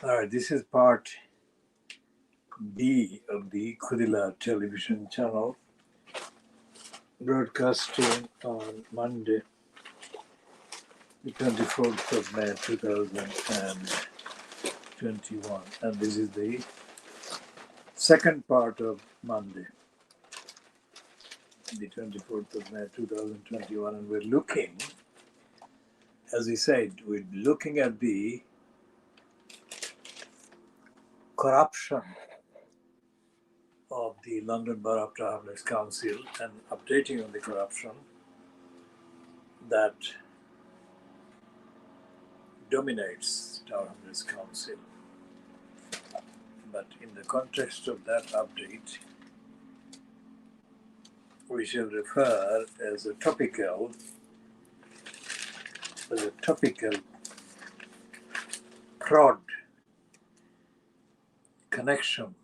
All right, this is part B of the Khoodeelaar television channel, broadcasting on Monday, the 24th of May 2021. And this is the second part of Monday, the 24th of May 2021. And we're looking, as we said, we're looking at the corruption of the London Borough of Tower Hamlets Council and updating on the corruption that dominates Tower Hamlets Council. But in the context of that update, we shall refer as a topical prod connection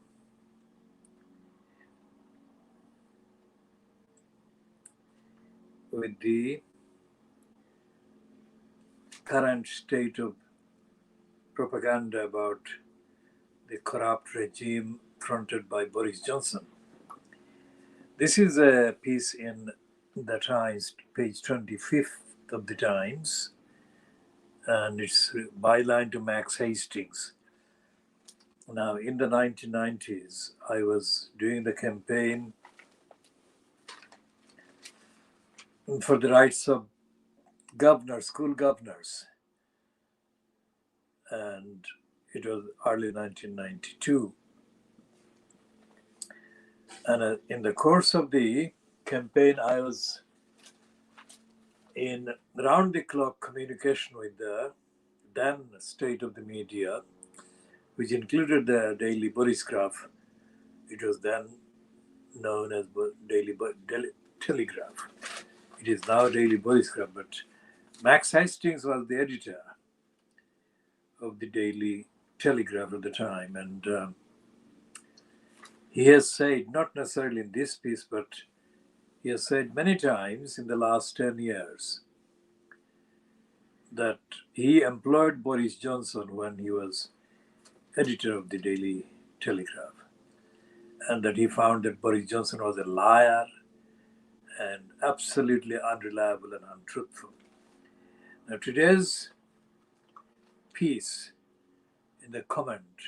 with the current state of propaganda about the corrupt regime fronted by Boris Johnson. This is a piece in the Times, page 25th of the Times, and it's byline to Max Hastings. Now, in the 1990s, I was doing the campaign for the rights of governors, school governors, and it was early 1992. And in the course of the campaign, I was in round-the-clock communication with the then state of the media, which included the Daily Borisgraph. It was then known as Daily Telegraph. It is now Daily Borisgraph, but Max Hastings was the editor of the Daily Telegraph at the time, and he has said, not necessarily in this piece, but he has said many times in the last 10 years that he employed Boris Johnson when he was editor of the Daily Telegraph, and that he found that Boris Johnson was a liar and absolutely unreliable and untruthful. Now, today's piece in the comment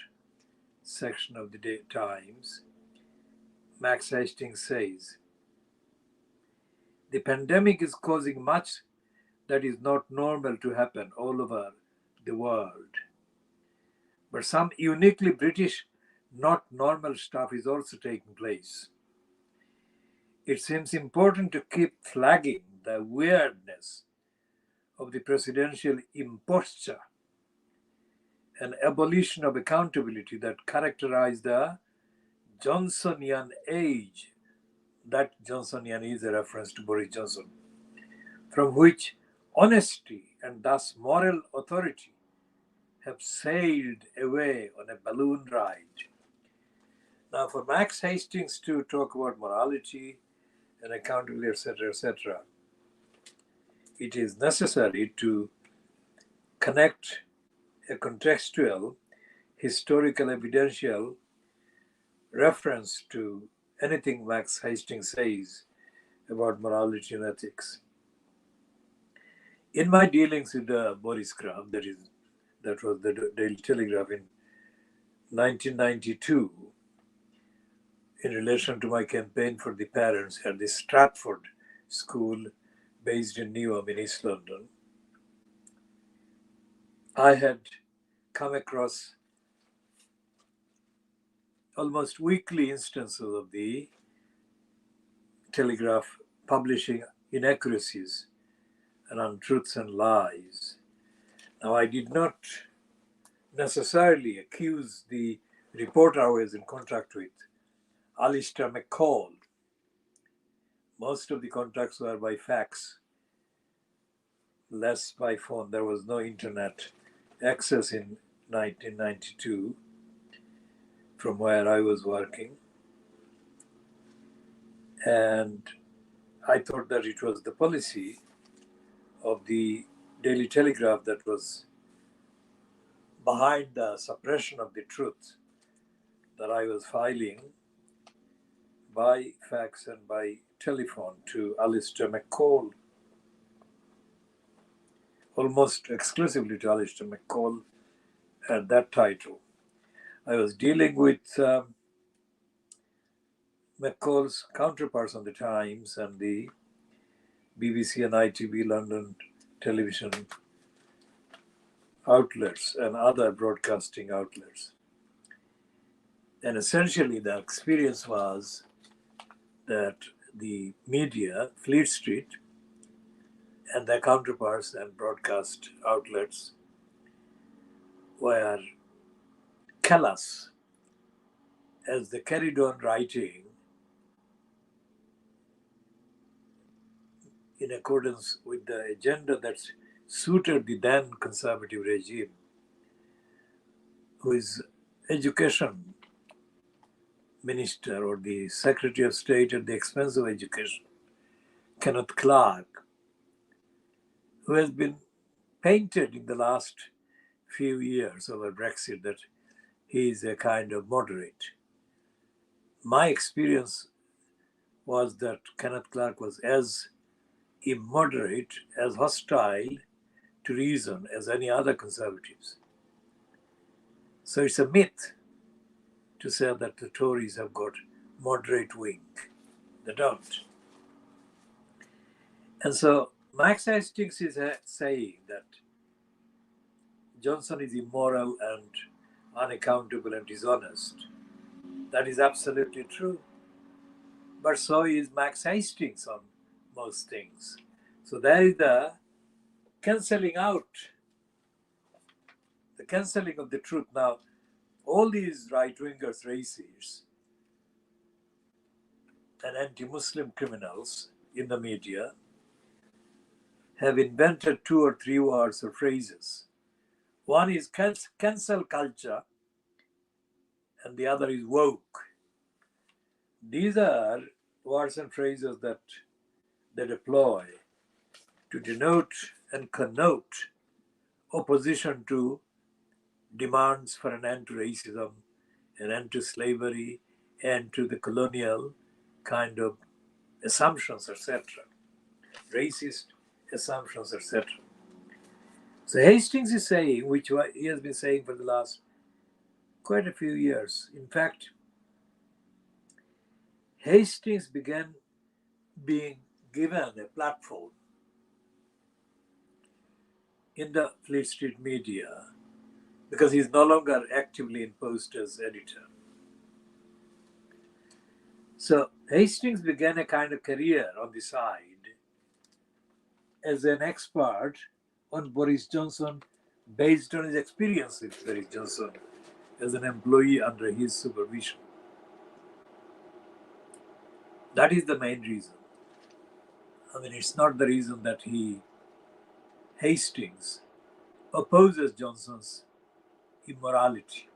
section of the Times, Max Hastings says, the pandemic is causing much that is not normal to happen all over the world. But some uniquely British, not normal stuff is also taking place. It seems important to keep flagging the weirdness of the presidential imposture and abolition of accountability that characterized the Johnsonian age. That Johnsonian is a reference to Boris Johnson, from which honesty and thus moral authority have sailed away on a balloon ride. Now, for Max Hastings to talk about morality and accountability, etc., it is necessary to connect a contextual, historical, evidential reference to anything Max Hastings says about morality and ethics. In my dealings with the Borisgraph, that was the Daily Telegraph in 1992, in relation to my campaign for the parents at the Stratford School based in Newham in East London, I had come across almost weekly instances of the Telegraph publishing inaccuracies and untruths and lies. Now, I did not necessarily accuse the reporter I was in contact with, Alistair McCall. Most of the contacts were by fax, less by phone. There was no internet access in 1992 from where I was working. And I thought that it was the policy of the Daily Telegraph that was behind the suppression of the truth that I was filing by fax and by telephone to Alistair McCall, almost exclusively to Alistair McCall at that title. I was dealing with McCall's counterparts on the Times and the BBC and ITV London television outlets and other broadcasting outlets. And essentially the experience was that the media, Fleet Street, and their counterparts and broadcast outlets were callous as they carried on writing in accordance with the agenda that suited the then conservative regime, whose education minister or the Secretary of State at the expense of education, Kenneth Clarke, who has been painted in the last few years over Brexit that he is a kind of moderate. My experience was that Kenneth Clarke was as immoderate, as hostile to reason as any other conservatives. So it's a myth to say that the Tories have got moderate wing. They don't. And so Max Hastings is saying that Johnson is immoral and unaccountable and dishonest. That is absolutely true. But so is Max Hastings on most things. So there is the cancelling out, the cancelling of the truth. Now, all these right-wingers, racists, and anti-Muslim criminals in the media have invented 2 or 3 words or phrases. One is cancel culture, and the other is woke. These are words and phrases that they deploy to denote and connote opposition to demands for an end to racism, an end to slavery, and to the colonial kind of assumptions, etc. Racist assumptions, etc. So Hastings is saying, which he has been saying for the last quite a few years. In fact, Hastings began being given a platform in the Fleet Street media because he's no longer actively in post as editor. So Hastings began a kind of career on the side as an expert on Boris Johnson based on his experience with Boris Johnson as an employee under his supervision. That is the main reason. I mean, it's not the reason that Hastings opposes Johnson's immorality.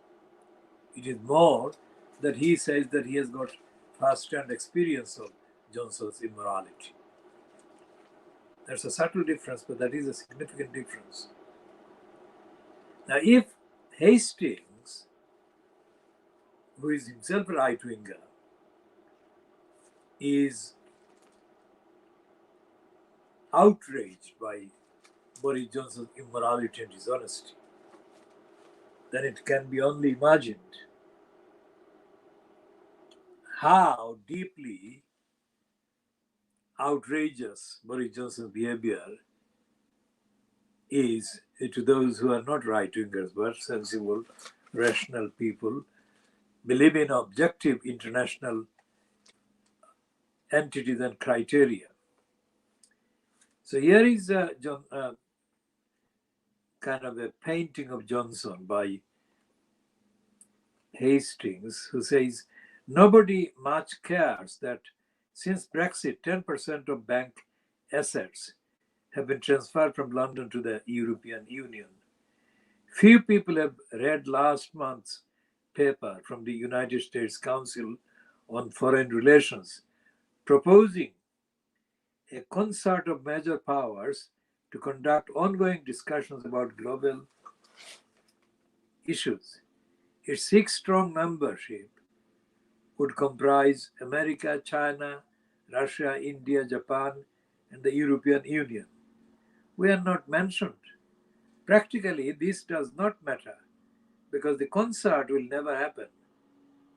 It is more that he says that he has got first-hand experience of Johnson's immorality. There's a subtle difference, but that is a significant difference. Now, if Hastings, who is himself a right-winger, is outraged by Boris Johnson's immorality and dishonesty, then it can be only imagined how deeply outrageous Boris Johnson's behavior is to those who are not right-wingers but sensible, rational people, believe in objective international entities and criteria. So here is kind of a painting of Johnson by Hastings, who says, nobody much cares that since Brexit, 10% of bank assets have been transferred from London to the European Union. Few people have read last month's paper from the United States Council on Foreign Relations, proposing a concert of major powers to conduct ongoing discussions about global issues. Its six strong membership would comprise America, China, Russia, India, Japan, and the European Union. We are not mentioned. Practically, this does not matter because the concert will never happen.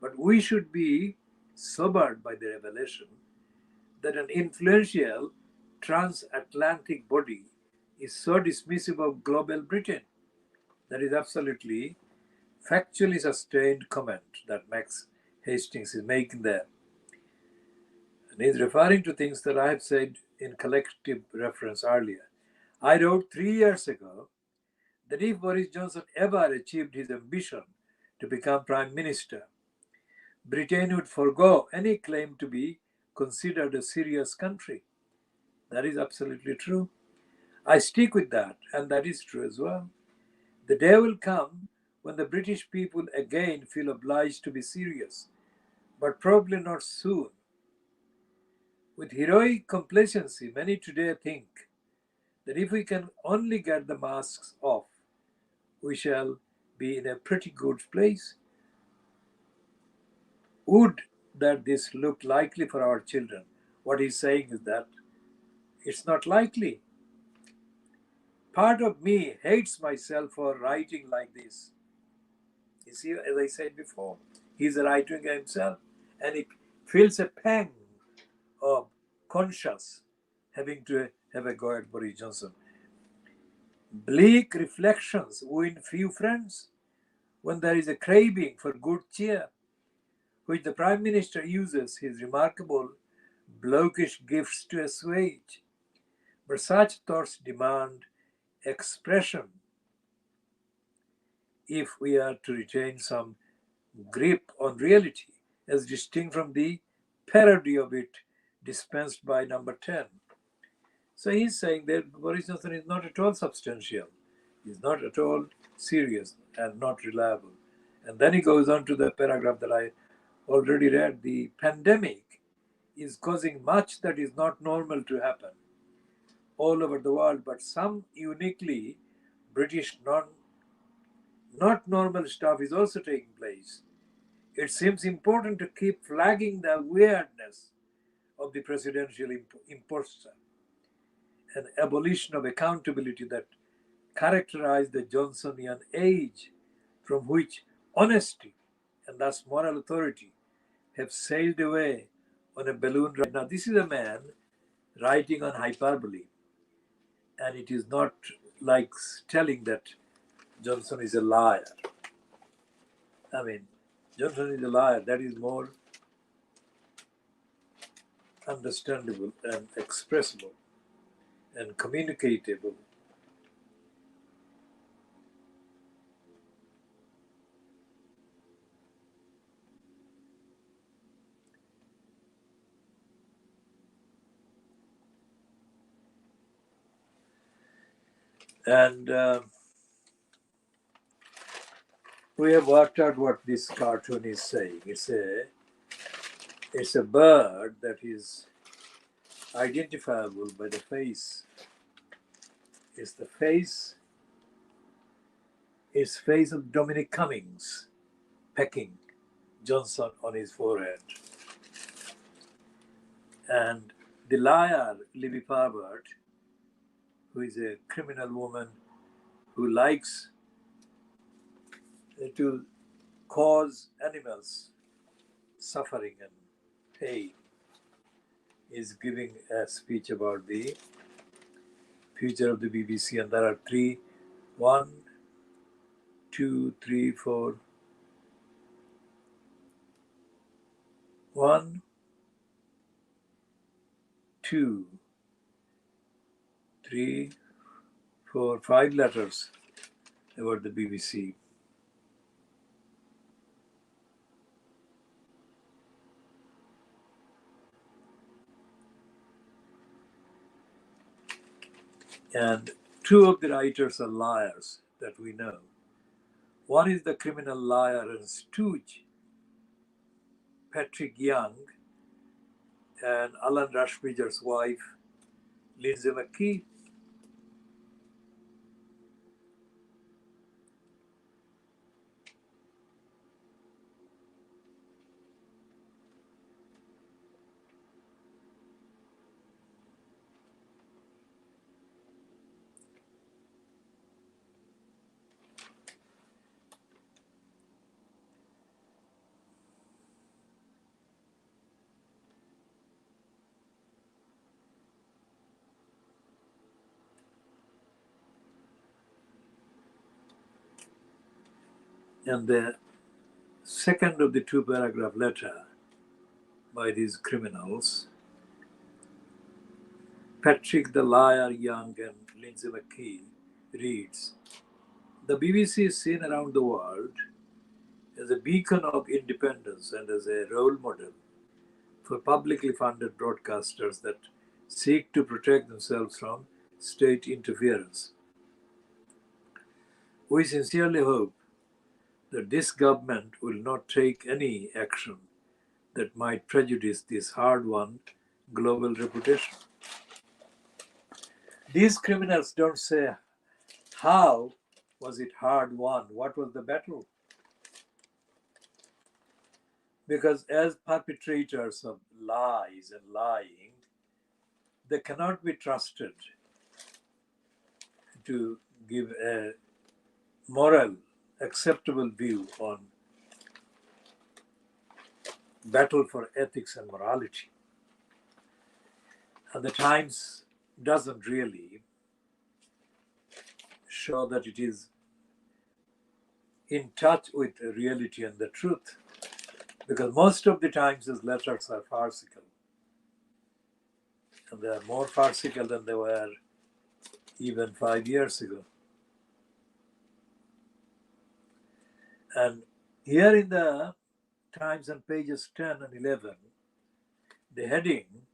But we should be sobered by the revelation that an influential transatlantic body is so dismissive of global Britain. That is absolutely factually sustained comment that Max Hastings is making there. And he's referring to things that I have said in collective reference earlier. I wrote 3 years ago that if Boris Johnson ever achieved his ambition to become Prime Minister, Britain would forego any claim to be considered a serious country. That is absolutely true. I stick with that, and that is true as well. The day will come when the British people again feel obliged to be serious, but probably not soon. With heroic complacency, many today think that if we can only get the masks off, we shall be in a pretty good place. Would that this look likely for our children? What he's saying is that it's not likely. Part of me hates myself for writing like this. You see, as I said before, he's writing himself and he feels a pang of conscience having to have a go at Boris Johnson. Bleak reflections win few friends when there is a craving for good cheer, which the Prime Minister uses his remarkable blokish gifts to assuage. But such thoughts demand expression if we are to retain some grip on reality, as distinct from the parody of it dispensed by number 10. So he's saying that Boris Johnson is not at all substantial, he's not at all serious and not reliable. And then he goes on to the paragraph that I already read. The pandemic is causing much that is not normal to happen all over the world, but some uniquely British not normal stuff is also taking place. It seems important to keep flagging the weirdness of the presidential imposture, an abolition of accountability that characterized the Johnsonian age, from which honesty and thus moral authority have sailed away on a balloon ride. Now, this is a man writing on hyperbole, and it is not like telling that Johnson is a liar. I mean, Johnson is a liar. That is more understandable and expressible and communicatable. And we have worked out what this cartoon is saying. It's a bird that is identifiable by the face. It's the face of Dominic Cummings pecking Johnson on his forehead. And the liar, Libby Parbert, who is a criminal woman who likes to cause animals suffering and pain, is giving a speech about the future of the BBC. And there are 1, 2, 3, 4. 1, 2, 3, 4, 5 letters about the BBC. And 2 of the writers are liars that we know. One is the criminal liar and stooge, Patrick Young, and Alan Rushbridger's wife, Lindsay McKee. And the second of the two-paragraph letter by these criminals, Patrick the Liar Young and Lindsay McKee, reads, "The BBC is seen around the world as a beacon of independence and as a role model for publicly funded broadcasters that seek to protect themselves from state interference. We sincerely hope that this government will not take any action that might prejudice this hard-won global reputation." These criminals don't say how was it hard won, what was the battle? Because as perpetrators of lies and lying, they cannot be trusted to give a moral, acceptable view on battle for ethics and morality. And the Times doesn't really show that it is in touch with reality and the truth, because most of the Times' letters are farcical. And they are more farcical than they were even 5 years ago. And here in the Times on pages 10 and 11, the heading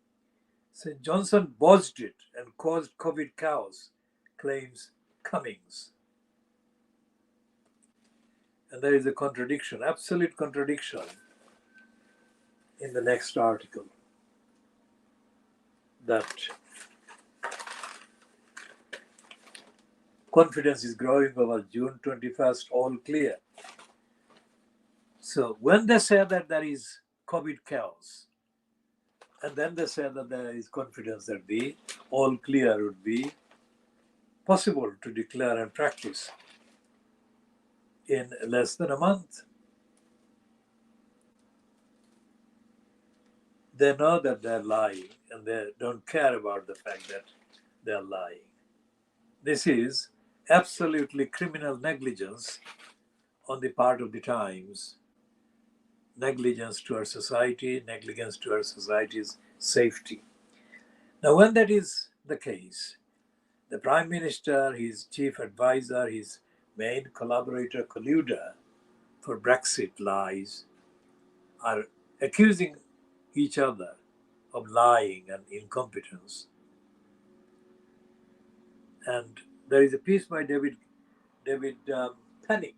says Johnson botched it and caused COVID chaos, claims Cummings. And there is a contradiction, absolute contradiction, in the next article, that confidence is growing over June 21st, all clear. So when they say that there is COVID chaos, and then they say that there is confidence that the all clear would be possible to declare and practice in less than a month. They know that they're lying and they don't care about the fact that they're lying. This is absolutely criminal negligence on the part of the Times, negligence to our society, negligence to our society's safety. Now, when that is the case, the Prime Minister, his chief advisor, his main collaborator, colluder for Brexit lies, are accusing each other of lying and incompetence. And there is a piece by David Penick.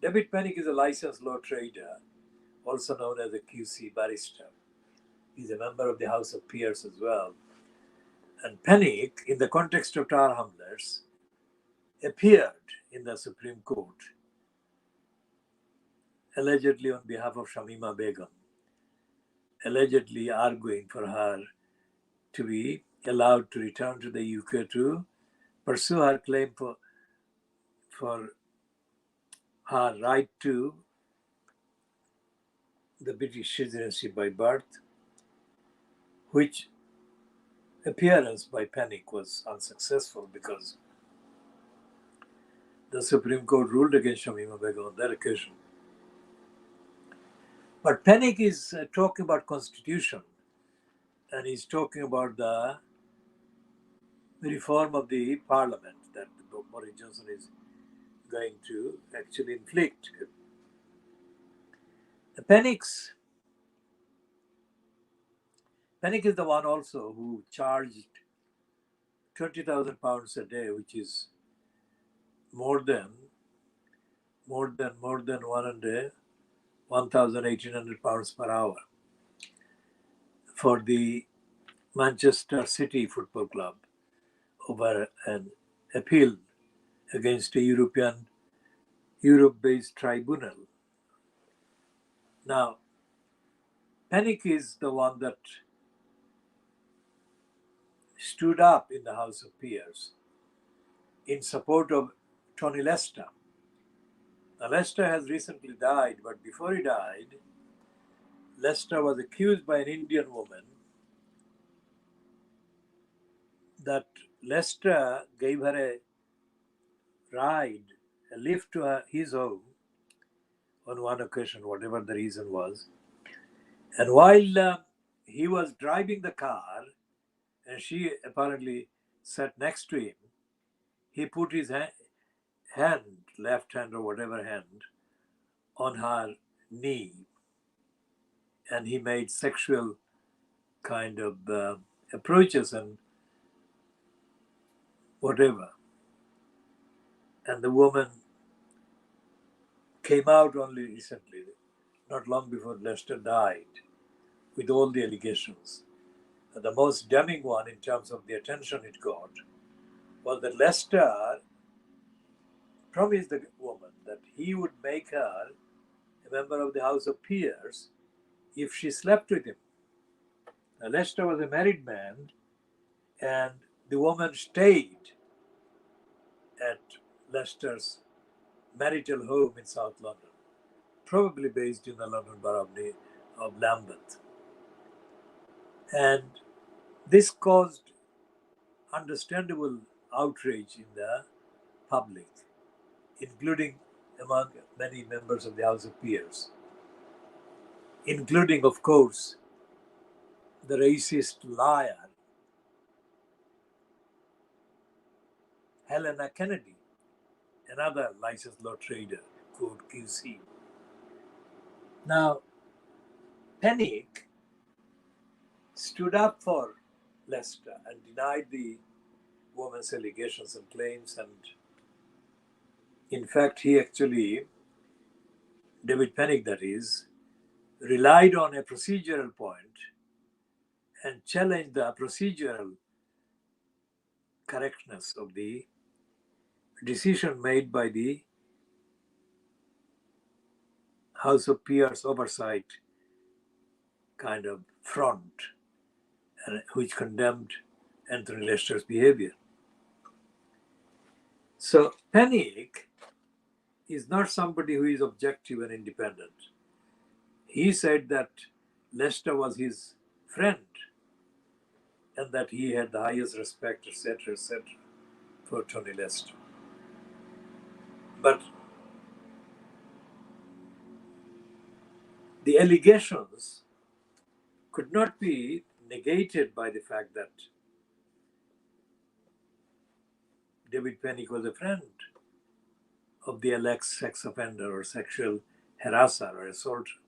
David Penick is a licensed law trader, also known as a QC barrister. He's a member of the House of Peers as well. And Penick, in the context of Tar Hamlets, appeared in the Supreme Court, allegedly on behalf of Shamima Begum, allegedly arguing for her to be allowed to return to the UK to pursue her claim for her right to the British citizenship by birth, which appearance by Penick was unsuccessful because the Supreme Court ruled against Shamima Begum on that occasion. But Penick is talking about constitution, and he's talking about the reform of the parliament that Boris Johnson is going to actually inflict. Penick is the one also who charged £20,000 a day, which is more than 1,800 pounds per hour, for the Manchester City Football Club over an appeal against a Europe-based tribunal. Now, Penick is the one that stood up in the House of Peers in support of Tony Lester. Now, Lester has recently died, but before he died, Lester was accused by an Indian woman that Lester gave her a ride, a lift to his home, on one occasion, whatever the reason was. And while he was driving the car, and she apparently sat next to him, he put his hand, left hand or whatever hand, on her knee, and he made sexual kind of approaches and whatever. And the woman came out only recently, not long before Lester died, with all the allegations. And the most damning one in terms of the attention it got was that Lester promised the woman that he would make her a member of the House of Peers if she slept with him. Now, Lester was a married man, and the woman stayed at Lester's marital home in South London, probably based in the London borough of Lambeth. And this caused understandable outrage in the public, including among many members of the House of Peers, including, of course, the racist liar, Helena Kennedy, another licensed law trader, code QC. Now, Panic stood up for Lester and denied the woman's allegations and claims. And in fact, he actually, David Panic that is, relied on a procedural point and challenged the procedural correctness of the decision made by the House of Peers oversight kind of front, which condemned Anthony Lester's behavior. So Panic is not somebody who is objective and independent. He said that Lester was his friend and that he had the highest respect, etc., for Tony Lester. But the allegations could not be negated by the fact that David Panic was a friend of the alleged sex offender or sexual harasser or assaulter.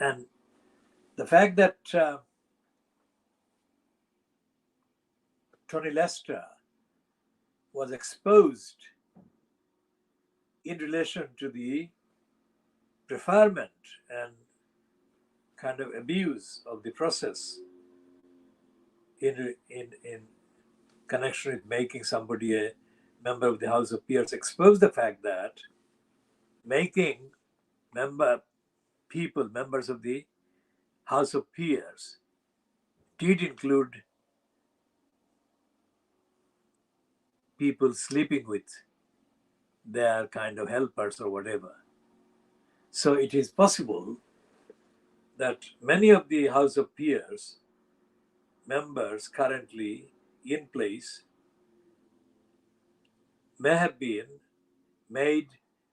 And the fact that Tony Lester was exposed in relation to the preferment and kind of abuse of the process in connection with making somebody a member of the House of Peers, exposed the fact that making members of the House of Peers did include people sleeping with their kind of helpers or whatever. So it is possible that many of the House of Peers members currently in place may have been made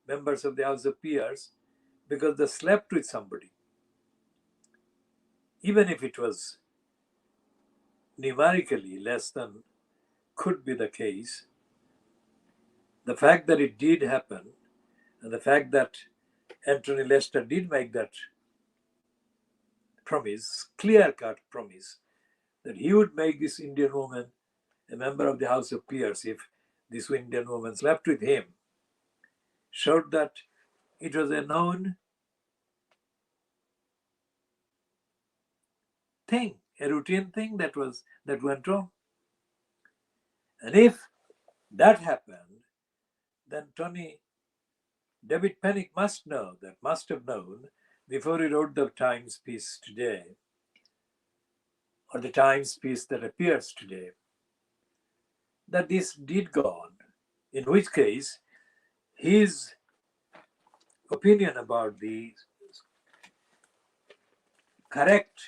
members of the House of Peers because they slept with somebody. Even if it was numerically less than could be the case, the fact that it did happen and the fact that Anthony Lester did make that promise, clear-cut promise, that he would make this Indian woman a member of the House of Peers if this Indian woman slept with him, showed that it was a known thing, a routine thing that went wrong. And if that happened, then David Panic must have known before he wrote the Times piece today, or the Times piece that appears today, that this did go on, in which case his opinion about the correct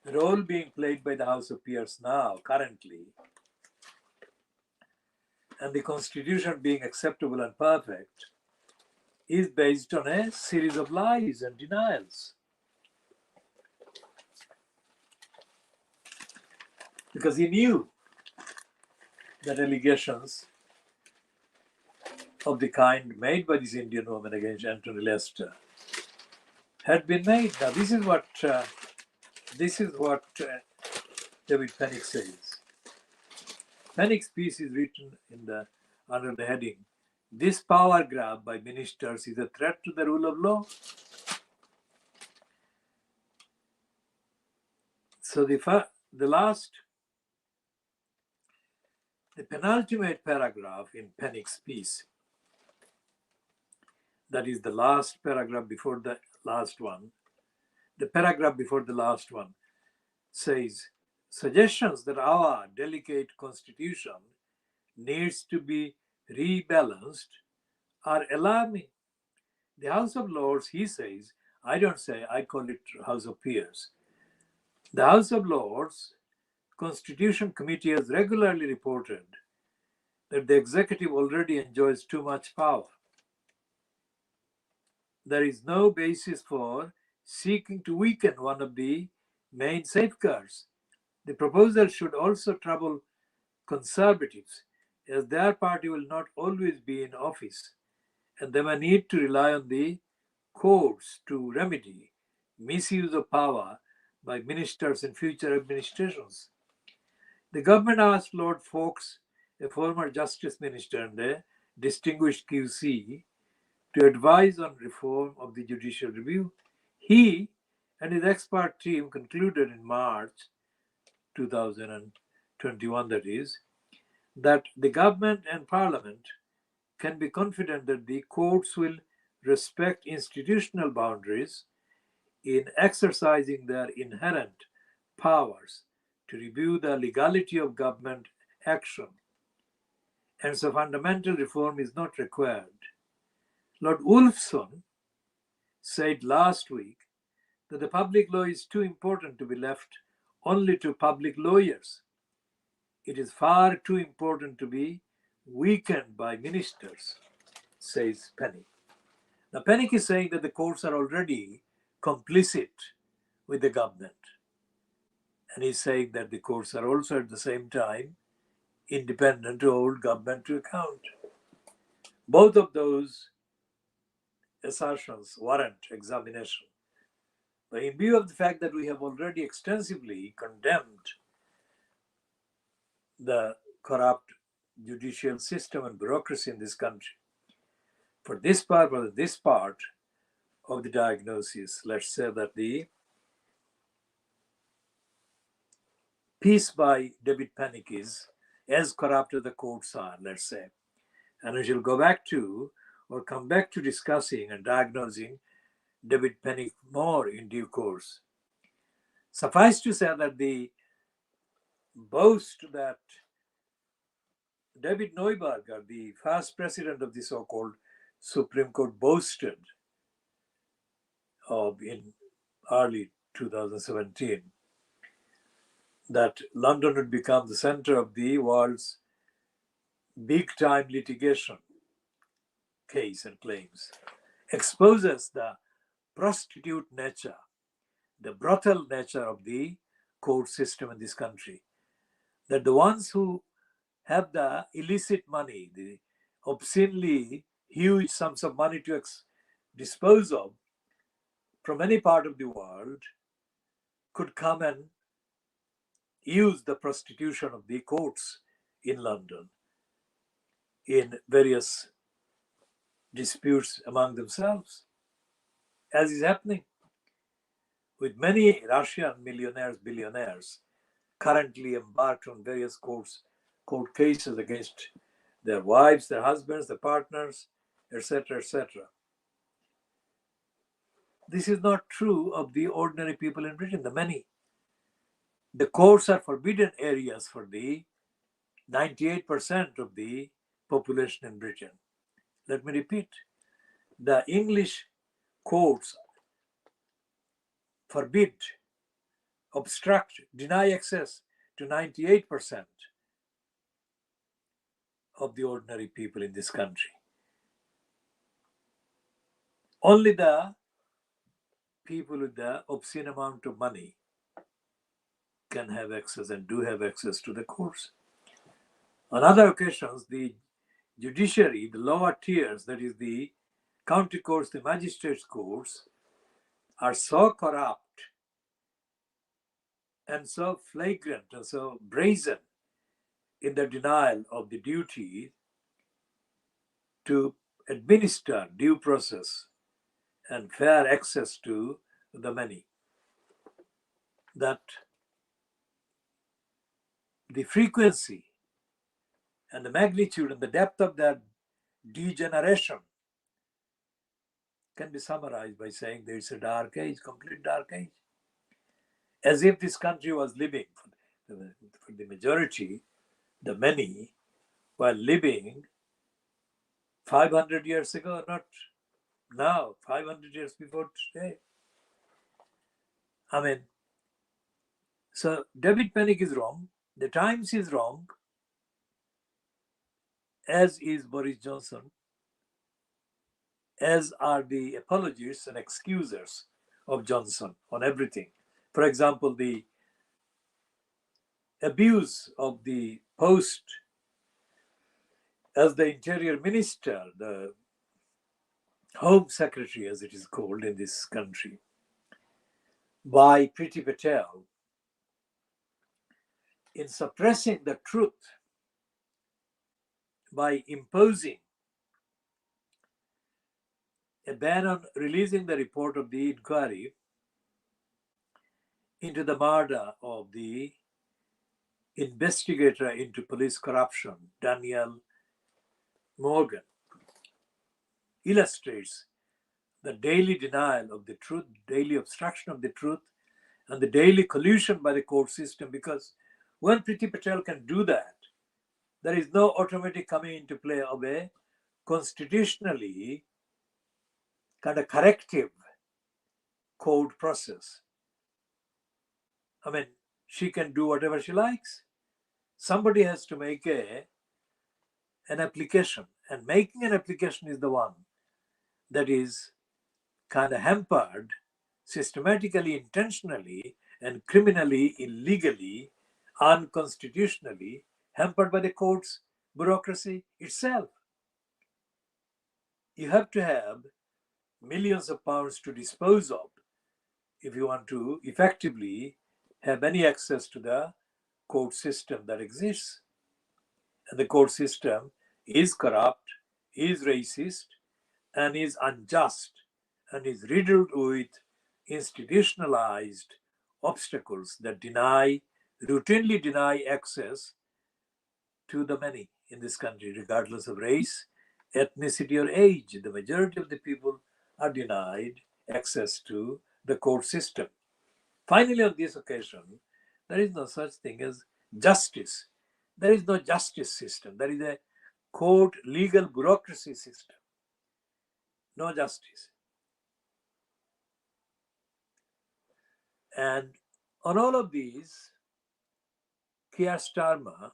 role being played by the House of Peers now, currently, and the constitution being acceptable and perfect is based on a series of lies and denials. Because he knew that allegations of the kind made by this Indian woman against Anthony Lester had been made. Now, this is what David Penick says. Penick's piece is written under the heading, "This power grab by ministers is a threat to the rule of law." So the penultimate paragraph in Penick's piece, that is the last paragraph before the last one, the paragraph before the last one, says, suggestions that our delicate constitution needs to be rebalanced are alarming. The House of Lords, he says, I don't say, I call it House of Peers. The House of Lords Constitution Committee has regularly reported that the executive already enjoys too much power. There is no basis for seeking to weaken one of the main safeguards. The proposal should also trouble conservatives, as their party will not always be in office, and they may need to rely on the courts to remedy misuse of power by ministers in future administrations. The government asked Lord Foulkes, a former justice minister and a distinguished QC, to advise on reform of the judicial review. He and his expert team concluded in March 2021, that the government and parliament can be confident that the courts will respect institutional boundaries in exercising their inherent powers to review the legality of government action, and so fundamental reform is not required. Lord Wolfson said last week that the public law is too important to be left only to public lawyers. It is far too important to be weakened by ministers, says Penick. Now, Penick is saying that the courts are already complicit with the government. And he's saying that the courts are also at the same time independent to hold government to account. Both of those assertions warrant examination. But in view of the fact that we have already extensively condemned the corrupt judicial system and bureaucracy in this country, for this part of the diagnosis, let's say that the piece by David Penick is as corrupt as the courts are, let's say. And we shall go back to or come back to discussing and diagnosing David Penick more in due course. Suffice to say that the boast that David Neuberger, the first president of the so-called Supreme Court, boasted of in early 2017, that London would become the center of the world's big-time litigation case and claims, exposes the prostitute nature, the brothel nature of the court system in this country. That the ones who have the illicit money, the obscenely huge sums of money to dispose of from any part of the world, could come and use the prostitution of the courts in London in various disputes among themselves, as is happening with many Russian millionaires, billionaires, currently embarked on various court cases against their wives, their husbands, their partners, etc., etc. This is not true of the ordinary people in Britain, the many. The courts are forbidden areas for the 98% of the population in Britain. Let me repeat. The English courts forbid, obstruct, deny access to 98% of the ordinary people in this country. Only the people with the obscene amount of money can have access and do have access to the courts. On other occasions, the judiciary, the lower tiers, that is the county courts, the magistrates' courts, are so corrupt and so flagrant and so brazen in the denial of the duty to administer due process and fair access to the many, that the frequency and the magnitude and the depth of that degeneration can be summarized by saying there is a dark age, complete dark age. As if this country was living, for the majority, the many, were living 500 years ago, not now, 500 years before today. I mean, so David Penick is wrong, the Times is wrong, as is Boris Johnson, as are the apologists and excusers of Johnson on everything. For example, the abuse of the post as the interior minister, the home secretary as it is called in this country, by Priti Patel in suppressing the truth by imposing a ban on releasing the report of the inquiry into the murder of the investigator into police corruption, Daniel Morgan, illustrates the daily denial of the truth, daily obstruction of the truth, and the daily collusion by the court system. Because when Priti Patel can do that, there is no automatic coming into play of a constitutionally kind of corrective court process. I mean, she can do whatever she likes. Somebody has to make an application, and making an application is the one that is kind of hampered systematically, intentionally, and criminally, illegally, unconstitutionally, hampered by the court's bureaucracy itself. You have to have millions of pounds to dispose of if you want to effectively have any access to the court system that exists. And the court system is corrupt, is racist, and is unjust, and is riddled with institutionalized obstacles that routinely deny access to the many in this country, regardless of race, ethnicity, or age. The majority of the people are denied access to the court system. Finally, on this occasion, there is no such thing as justice. There is no justice system. There is a court legal bureaucracy system. No justice. And on all of these, Keir Starmer,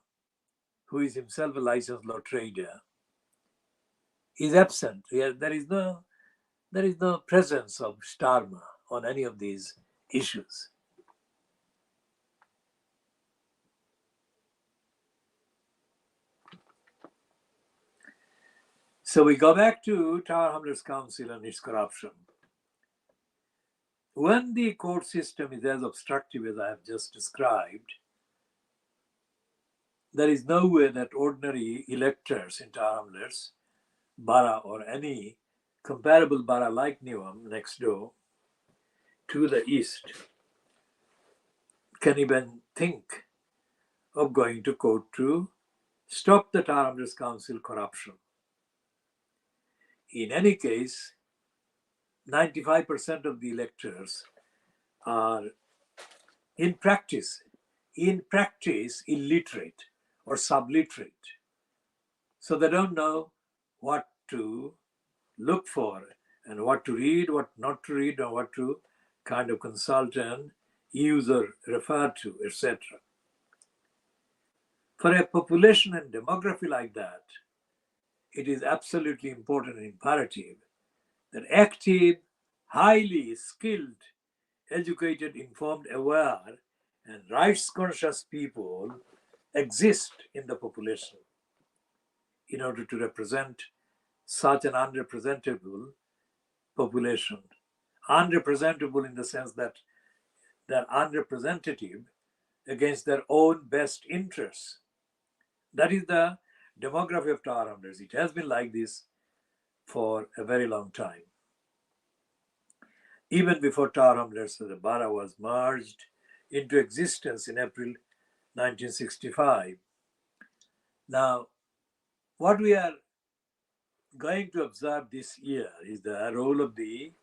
who is himself a licensed law trader, is absent. There is no presence of Starmer on any of these issues. So we go back to Tower Hamlets Council and its corruption. When the court system is as obstructive as I have just described, there is no way that ordinary electors in Tower Hamlets, borough, or any comparable borough like Newham next door to the east can even think of going to court to stop the Tower Hamlets Council corruption. In any case, 95% of the electors are in practice illiterate or subliterate. So they don't know what to look for and what to read, what not to read, or what to kind of consult and use or refer to, etc. For a population and demography like that, it is absolutely important and imperative that active, highly skilled, educated, informed, aware, and rights conscious people exist in the population in order to represent such an unrepresentable population. Unrepresentable in the sense that they're unrepresentative against their own best interests. That is the demography of Tar Hamlets. It has been like this for a very long time. Even before Tar Hamlets, the borough was merged into existence in April 1965. Now, what we are going to observe this year is the role of the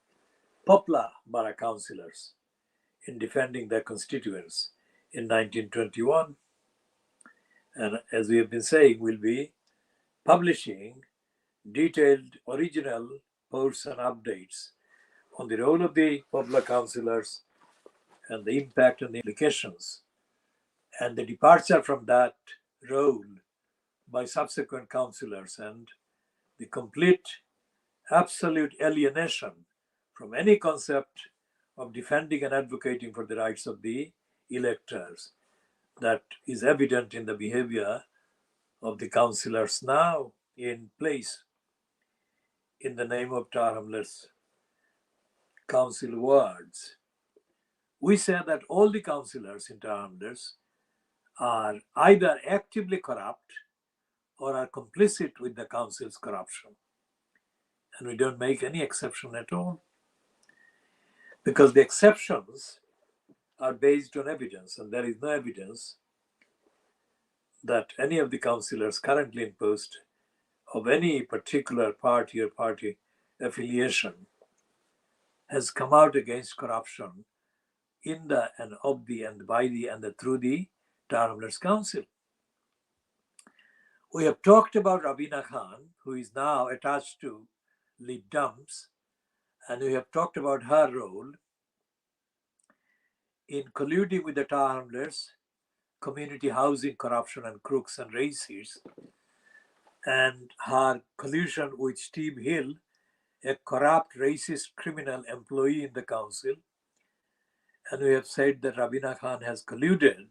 Poplar borough councillors in defending their constituents in 1921. And as we have been saying, we'll be publishing detailed original posts and updates on the role of the Poplar councillors and the impact and the implications and the departure from that role by subsequent councillors and the complete absolute alienation from any concept of defending and advocating for the rights of the electors that is evident in the behavior of the councillors now in place in the name of Tar Hamlets council wards. We say that all the councillors in Tar Hamlets are either actively corrupt or are complicit with the council's corruption. And we don't make any exception at all, because the exceptions are based on evidence, and there is no evidence that any of the councillors currently in post of any particular party or party affiliation has come out against corruption in the and of the and by the and the, through the Tar Hamlets Council. We have talked about Rabina Khan, who is now attached to Lead Dumps, and we have talked about her role in colluding with the Tar Hamlets, community housing corruption and crooks and racists, and her collusion with Steve Hill, a corrupt racist criminal employee in the council. And we have said that Rabina Khan has colluded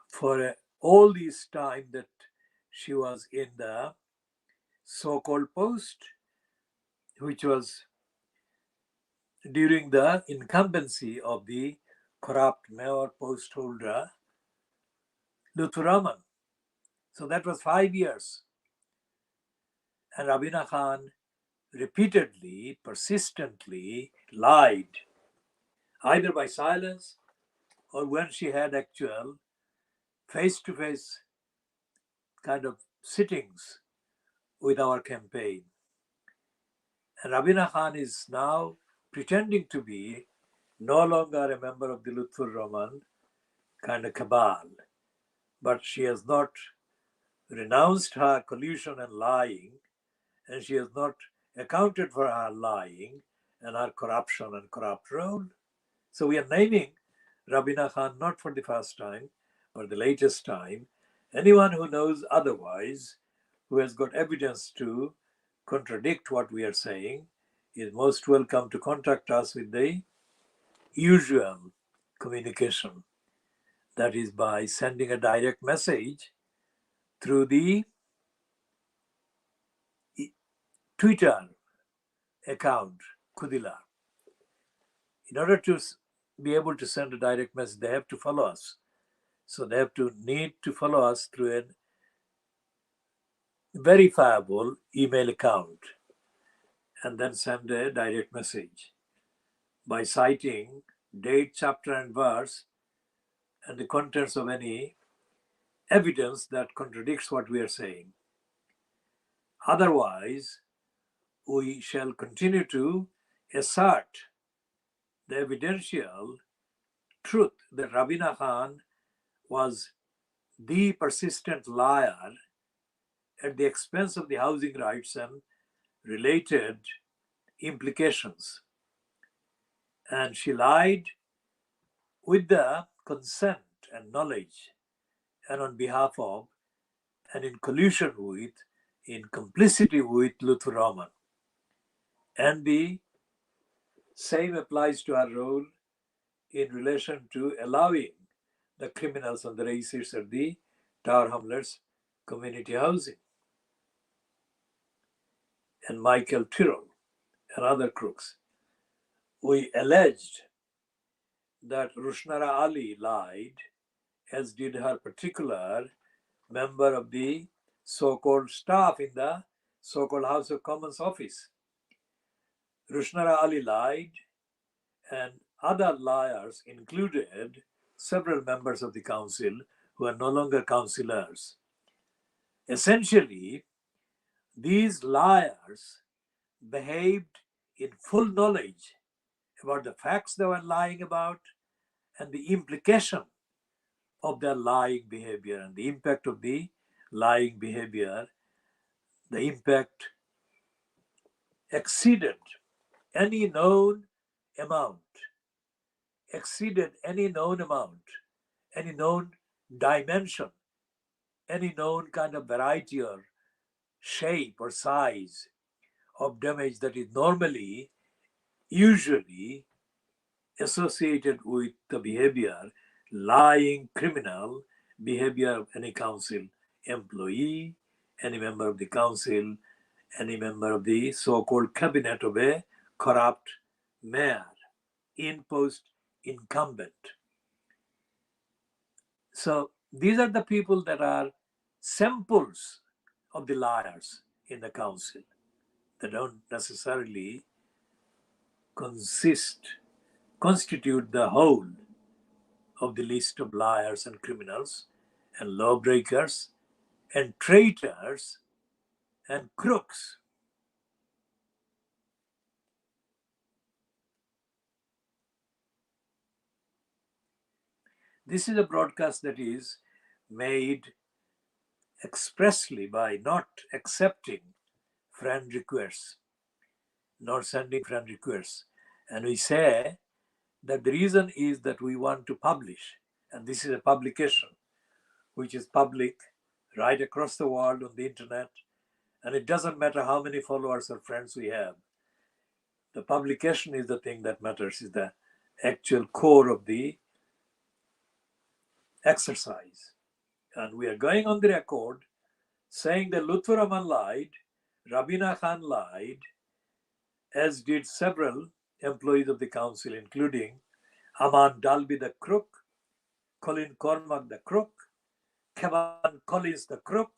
for all this time that she was in the so-called post, which was during the incumbency of the corrupt mayor post holder, Lutfur Rahman. So that was 5 years. And Rabina Khan repeatedly, persistently lied, either by silence or when she had actual face-to-face kind of sittings with our campaign. And Rabina Khan is now pretending to be no longer a member of the Lutfur Rahman kind of cabal, but she has not renounced her collusion and lying, and she has not accounted for her lying and her corruption and corrupt role. So we are naming Rabina Khan not for the first time, or the latest time. Anyone who knows otherwise, who has got evidence to contradict what we are saying, is most welcome to contact us with the usual communication. That is by sending a direct message through the Twitter account, Khoodeelaar. In order to be able to send a direct message, they have to follow us. So they have to need to follow us through a verifiable email account and then send a direct message by citing date, chapter, and verse and the contents of any evidence that contradicts what we are saying. Otherwise, we shall continue to assert the evidential truth that Rabina Khan was the persistent liar at the expense of the housing rights and related implications. And she lied with the consent and knowledge and on behalf of, and in collusion with, in complicity with Luther Rahman. And the same applies to our role in relation to allowing the criminals and the racists at the Tower Hamlets community housing, and Michael Tyrrell and other crooks. We alleged that Rushnara Ali lied, as did her particular member of the so-called staff in the so-called House of Commons office. Rushnara Ali lied, and other liars included several members of the council who are no longer councillors. Essentially, these liars behaved in full knowledge about the facts they were lying about and the implication of their lying behavior and the impact of the lying behavior. The impact exceeded any known amount, any known dimension, any known kind of variety or shape or size of damage that is normally, usually associated with the behavior, lying criminal behavior of any council employee, any member of the council, any member of the so-called cabinet of a corrupt mayor, in-post incumbent. So these are the people that are samples of the liars in the council. They don't necessarily constitute the whole of the list of liars and criminals and lawbreakers and traitors and crooks. This is a broadcast that is made expressly by not accepting friend requests, not sending friend requests. And we say that the reason is that we want to publish, and this is a publication which is public right across the world on the internet, and it doesn't matter how many followers or friends we have. The publication is the thing that matters, is the actual core of the exercise. And we are going on the record saying that Lutfur Rahman lied, Rabina Khan lied, as did several employees of the council, including Aman Dalby the crook, Colin Cormack the crook, Kevin Collins the crook,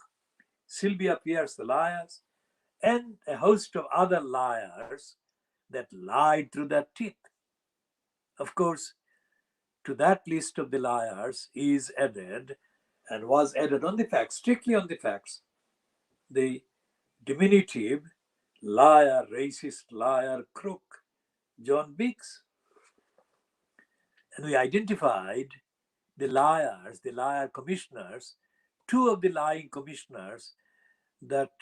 Sylvia Pierce the liars, and a host of other liars that lied through their teeth. Of course, to that list of the liars is added, and was added on the facts, strictly on the facts, the diminutive liar, racist liar, crook, John Biggs. And we identified the liars, the liar commissioners, two of the lying commissioners that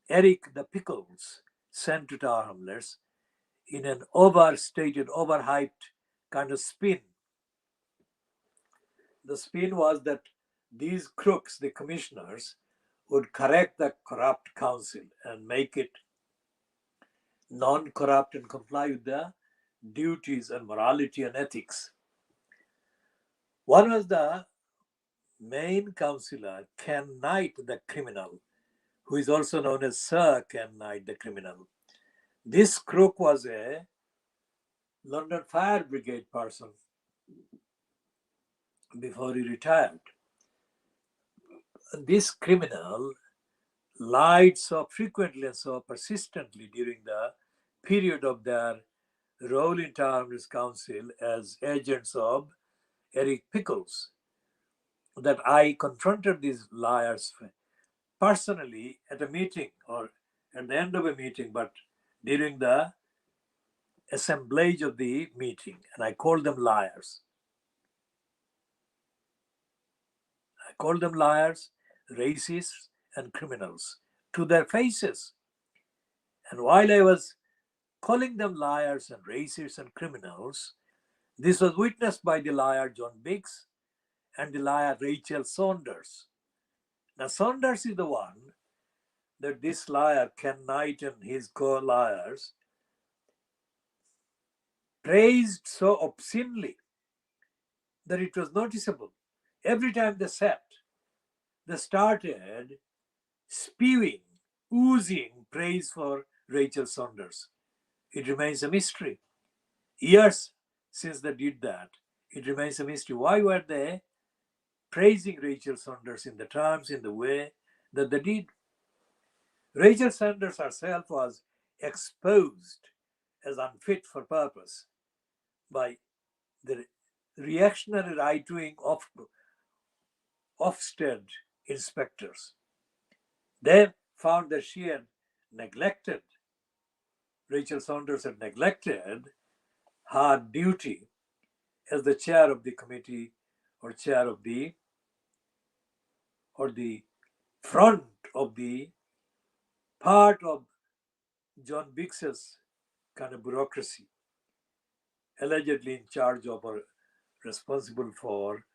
Eric the Pickles sent to Tower Hamlets in an overstated, overhyped kind of spin. The spin was that these crooks, the commissioners, would correct the corrupt council and make it non-corrupt and comply with the duties and morality and ethics. One was the main councillor, Ken Knight the criminal, who is also known as Sir Ken Knight the criminal. This crook was a London Fire Brigade person before he retired. This criminal lied so frequently and so persistently during the period of their role in Tower Hamlets Council as agents of Eric Pickles that I confronted these liars personally at a meeting or at the end of a meeting, but during the assemblage of the meeting, and I called them liars. I called them liars, racists, and criminals to their faces. And while I was calling them liars and racists and criminals, this was witnessed by the liar John Biggs and the liar Rachel Saunders. Now, Saunders is the one that this liar, Ken Knight, and his co-liars praised so obscenely that it was noticeable. Every time they sat, they started spewing, oozing praise for Rachel Saunders. It remains a mystery. Years since they did that, it remains a mystery. Why were they praising Rachel Saunders in the terms, in the way that they did? Rachel Saunders herself was exposed as unfit for purpose by the reactionary right-wing Ofsted inspectors. They found that she had neglected, Rachel Saunders had neglected her duty as the chair of the committee, or chair of the, or the front of the part of John Biggs's kind of bureaucracy, allegedly in charge of or responsible for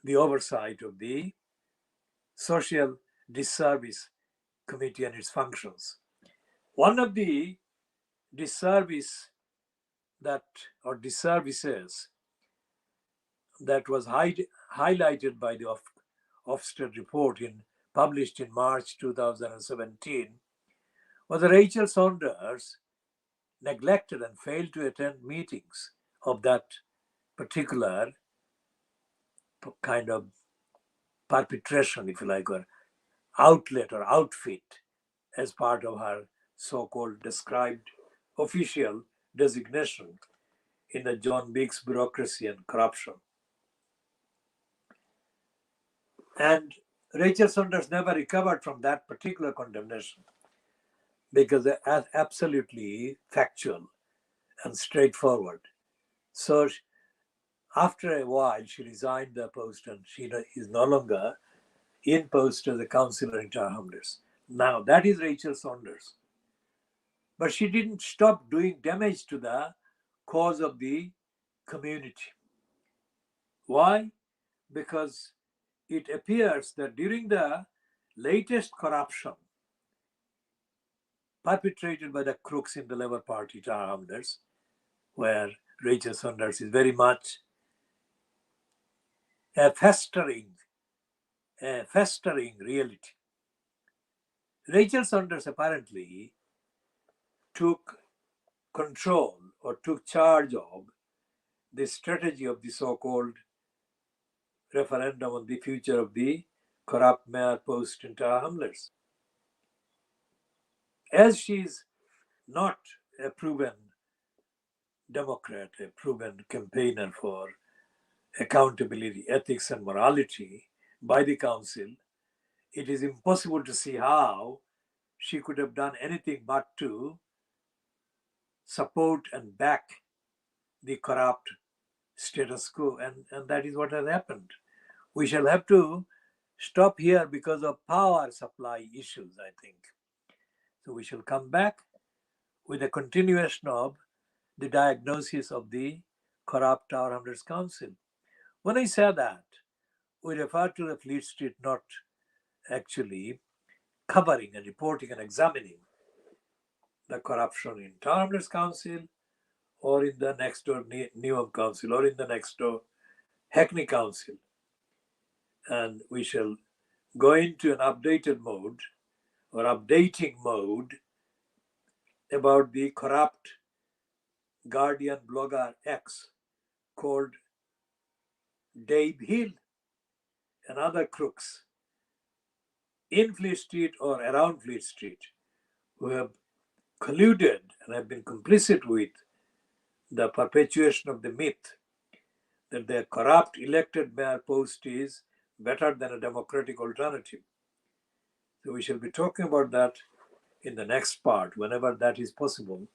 the oversight of the Social Disservice Committee and its functions. One of the disservice that, or disservices that was highlighted by the Ofsted report published in March 2017 was that Rachel Saunders neglected and failed to attend meetings of that particular kind of perpetration, if you like, or outlet or outfit as part of her so-called described official designation in the John Biggs bureaucracy and corruption. And Rachel Saunders never recovered from that particular condemnation because they're absolutely factual and straightforward. So after a while, she resigned the post and she is no longer in post as a councillor in Tower Hamlets. Now, that is Rachel Saunders. But she didn't stop doing damage to the cause of the community. Why? Because it appears that during the latest corruption perpetrated by the crooks in the Labour Party, Tower Hamlets, where Rachel Saunders is very much a festering reality. Rachel Saunders apparently took control or took charge of the strategy of the so-called referendum on the future of the corrupt mayor post in Tower Hamlets. As she is not a proven Democrat, a proven campaigner for accountability, ethics, and morality by the council, it is impossible to see how she could have done anything but to support and back the corrupt status quo, and that is what has happened. We shall have to stop here because of power supply issues, I think. So we shall come back with a continuation of the diagnosis of the corrupt Tower Hamlets Council. When I say that, we refer to the Fleet Street not actually covering and reporting and examining the corruption in Tower Hamlets Council or in the next door Newham Council or in the next door Hackney Council. And we shall go into an updated mode or updating mode about the corrupt Guardian blogger X called Dave Hill and other crooks in Fleet Street or around Fleet Street who have colluded and have been complicit with the perpetuation of the myth that the corrupt elected mayor post is better than a democratic alternative. So we shall be talking about that in the next part, whenever that is possible.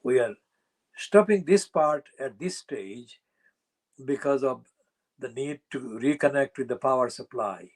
We are stopping this part at this stage because of the need to reconnect with the power supply.